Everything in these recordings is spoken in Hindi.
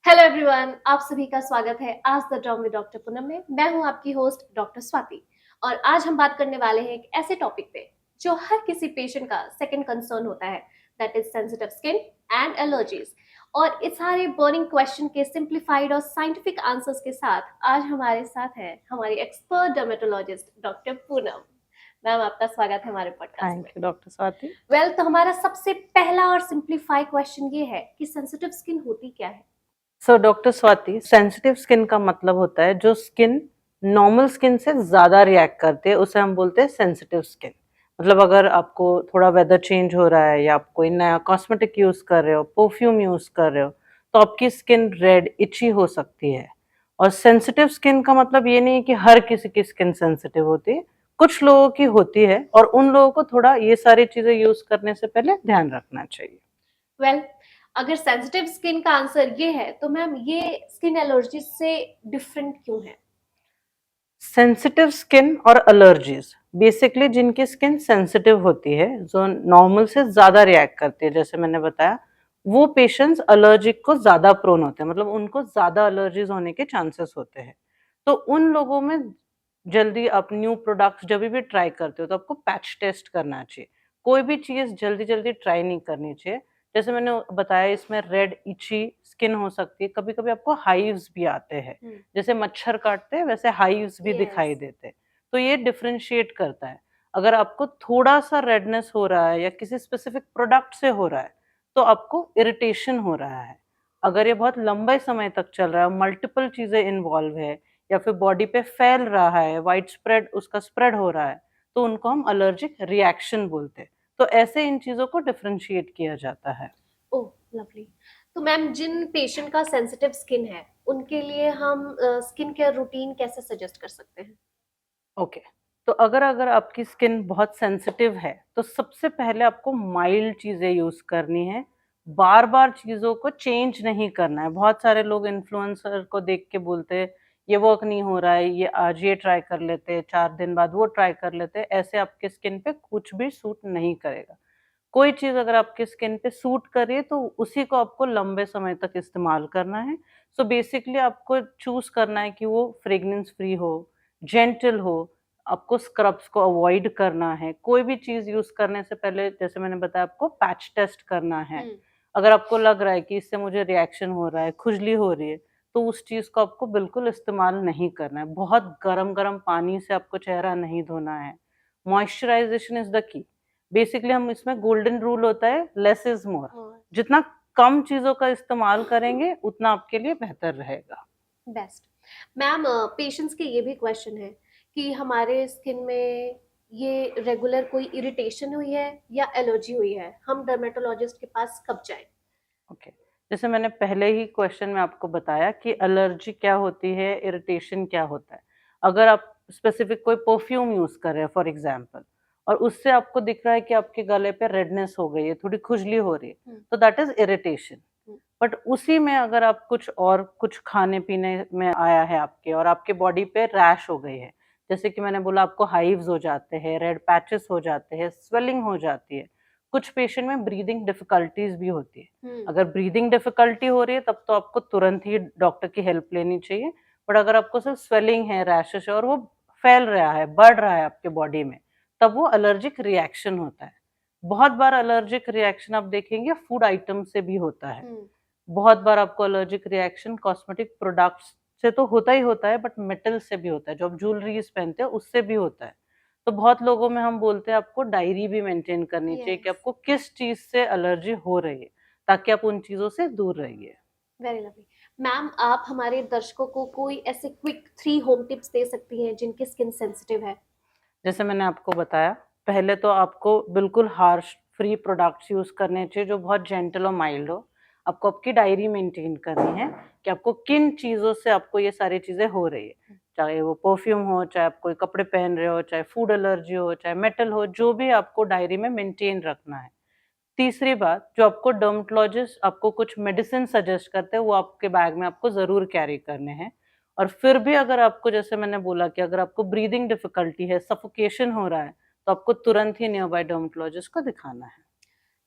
हेलो एवरीवन, आप सभी का स्वागत है आज the talk with doctor Poonam में। मैं हूं आपकी होस्ट डॉक्टर स्वाति और आज हम बात करने वाले हैं एक ऐसे टॉपिक पे जो हर किसी पेशेंट का सेकंड कंसर्न होता है, that is sensitive skin and allergies. और इस सारे बर्निंग क्वेश्चन के सिंप्लीफाइड और साइंटिफिक आंसर्स के साथ आज हमारे साथ है हमारी expert dermatologist doctor Poonam. Ma'am, आपका स्वागत है हमारे पॉडकास्ट थैंक में। You doctor Swati. तो हमारा सबसे पहला और सिंप्लीफाइड क्वेश्चन ये है कि सेंसिटिव स्किन होती क्या है। So doctor Swati, sensitive skin का मतलब होता है जो स्किन नॉर्मल स्किन से ज्यादा रिएक्ट करती है, उसे हम बोलते हैं सेंसिटिव स्किन। मतलब अगर आपको थोड़ा वेदर चेंज हो रहा है या आप कोई नया कॉस्मेटिक यूज कर रहे हो, परफ्यूम यूज कर रहे हो, तो आपकी स्किन रेड इची हो सकती है। और सेंसिटिव स्किन का मतलब ये नहीं है कि हर किसी की स्किन सेंसिटिव होती है, कुछ लोगों की होती है और उन लोगों को थोड़ा ये सारी चीजें यूज करने से पहले ध्यान रखना चाहिए। वेल, अगर सेंसिटिव स्किन का आंसर ये है तो मैम ये स्किन एलर्जी से डिफरेंट क्यों है। सेंसिटिव स्किन और एलर्जीज बेसिकली जिनकी स्किन सेंसिटिव होती है, जो नॉर्मल से ज्यादा रिएक्ट करती है, जैसे मैंने बताया, वो पेशेंट्स एलर्जिक को ज्यादा प्रोन होते हैं, मतलब उनको ज्यादा एलर्जीज होने के चांसेस होते हैं। तो उन लोगों में जल्दी आप न्यू प्रोडक्ट्स जब भी ट्राई करते हो तो आपको पैच टेस्ट करना चाहिए। कोई भी चीज जल्दी जल्दी ट्राई नहीं करनी चाहिए। जैसे मैंने बताया, इसमें रेड इची स्किन हो सकती है, कभी कभी आपको हाइव्स भी आते हैं। जैसे मच्छर काटते हैं वैसे हाइव्स भी यस। दिखाई देते हैं। तो ये डिफरेंशिएट करता है। अगर आपको थोड़ा सा रेडनेस हो रहा है या किसी स्पेसिफिक प्रोडक्ट से हो रहा है तो आपको इरिटेशन हो रहा है। अगर ये बहुत लंबे समय तक चल रहा है, मल्टीपल चीजें इन्वॉल्व है, या फिर बॉडी पे फैल रहा है, वाइड स्प्रेड उसका स्प्रेड हो रहा है, तो उनको हम एलर्जिक रिएक्शन बोलते हैं। तो ऐसे इन चीजों को डिफरेंशिएट किया जाता है। ओह, लवली। तो मैम, जिन पेशेंट का सेंसिटिव स्किन है उनके लिए हम स्किन केयर रूटीन कैसे सजेस्ट कर सकते हैं। ओके। तो अगर अगर आपकी स्किन बहुत सेंसिटिव है तो सबसे पहले आपको माइल्ड चीजें यूज करनी है। बार बार चीजों को चेंज नहीं करना है। बहुत सारे लोग इन्फ्लुएंसर को देख के बोलते हैं ये वर्क नहीं हो रहा है, ये आज ये ट्राई कर लेते हैं, 4 दिन बाद वो ट्राई कर लेते हैं। ऐसे आपके स्किन पे कुछ भी सूट नहीं करेगा। कोई चीज अगर आपके स्किन पे सूट कर रही है तो उसी को आपको लंबे समय तक इस्तेमाल करना है। सो बेसिकली आपको चूज करना है कि वो फ्रेग्रेंस फ्री हो, जेंटल हो। आपको स्क्रब्स को अवॉइड करना है। कोई भी चीज यूज करने से पहले, जैसे मैंने बताया, आपको पैच टेस्ट करना है। अगर आपको लग रहा है कि इससे मुझे रिएक्शन हो रहा है, खुजली हो रही है, तो उस चीज को आपको बिल्कुल इस्तेमाल नहीं करना है। बहुत गरम गरम पानी से आपको चेहरा नहीं धोना है। Moisturisation is the key. Basically हम इसमें गोल्डन रूल होता है, लेस इज मोर। जितना कम चीजों का इस्तेमाल करेंगे उतना आपके लिए बेहतर रहेगा। बेस्ट। मैम, पेशेंट्स के ये भी क्वेश्चन है कि हमारे स्किन में ये रेगुलर कोई इरिटेशन हुई है या एलर्जी हुई है, हम डर्मेटोलॉजिस्ट के पास कब जाएं। ओके। जैसे मैंने पहले ही क्वेश्चन में आपको बताया कि एलर्जी क्या होती है, इरिटेशन क्या होता है। अगर आप स्पेसिफिक कोई परफ्यूम यूज कर रहे हैं फॉर एग्जांपल, और उससे आपको दिख रहा है कि आपके गले पे रेडनेस हो गई है, थोड़ी खुजली हो रही है, तो दैट इज इरिटेशन। बट उसी में अगर आप कुछ खाने पीने में आया है आपके, और आपके बॉडी पे रैश हो गई है, जैसे कि मैंने बोला आपको हाइव्स हो जाते हैं, रेड पैचेस हो जाते हैं, स्वेलिंग हो जाती है। कुछ पेशेंट में ब्रीदिंग डिफिकल्टीज भी होती है। अगर ब्रीदिंग डिफिकल्टी हो रही है तब तो आपको तुरंत ही डॉक्टर की हेल्प लेनी चाहिए। बट अगर आपको सिर्फ स्वेलिंग है, रैशेस है, और वो फैल रहा है, बढ़ रहा है आपके बॉडी में, तब वो एलर्जिक रिएक्शन होता है। बहुत बार एलर्जिक रिएक्शन आप देखेंगे फूड आइटम से भी होता है। बहुत बार आपको एलर्जिक रिएक्शन कॉस्मेटिक प्रोडक्ट्स से तो होता ही होता है, बट मेटल से भी होता है, जो आप ज्वेलरीज पहनते हैं उससे भी होता है। तो बहुत लोगों में हम बोलते हैं आपको डायरी भी मेंटेन करनी चाहिए कि यस। आपको किस चीज से एलर्जी हो रही है, ताकि आप उन चीजों से दूर रहिए। Very lovely. मैम, आप हमारे दर्शकों को कोई ऐसे क्विक 3 होम टिप्स दे सकती हैं जिनकी स्किन सेंसिटिव है। जैसे मैंने आपको बताया, पहले तो आपको बिल्कुल हार्श फ्री प्रोडक्ट्स यूज करने चाहिए, जो बहुत जेंटल और माइल्ड हो। आपको आपकी डायरी मेंटेन करनी है कि आपको किन चीजों से आपको ये सारी चीजें हो रही है। चाहे वो परफ्यूम हो, चाहे आप कोई कपड़े पहन रहे हो, चाहे फूड एलर्जी हो, चाहे मेटल हो, जो भी आपको डायरी में मेंटेन रखना है। तीसरी बात, जो आपको डर्मेटोलॉजिस्ट आपको कुछ मेडिसिन सजेस्ट करते हैं, वो आपके बैग में आपको ज़रूर कैरी करने हैं। और फिर भी अगर आपको, जैसे मैंने बोला, कि अगर आपको ब्रीदिंग डिफ़िकल्टी है, सफोकेशन हो रहा है, तो आपको तुरंत ही नियर बाय डर्मेटोलॉजिस्ट को दिखाना है।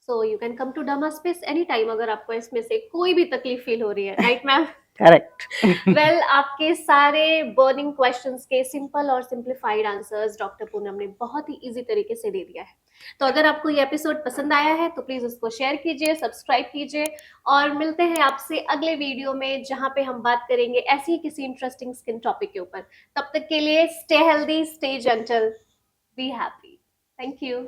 So you can come to derma space any time अगर आपको इसमें से कोई भी तकलीफ फील हो रही है, राइट मैम? करेक्ट। वेल आपके सारे बर्निंग क्वेश्चंस के सिंपल और सिंप्लीफाइड आंसर्स डॉक्टर पूनम ने बहुत ही इजी तरीके से दे दिया है। तो अगर आपको ये एपिसोड पसंद आया है तो प्लीज उसको शेयर कीजिए, सब्सक्राइब कीजिए, और मिलते हैं आपसे अगले वीडियो में जहां पे हम बात करेंगे ऐसी ही किसी इंटरेस्टिंग स्किन टॉपिक के ऊपर। तब तक के लिए stay healthy, stay gentle, be happy. Thank you.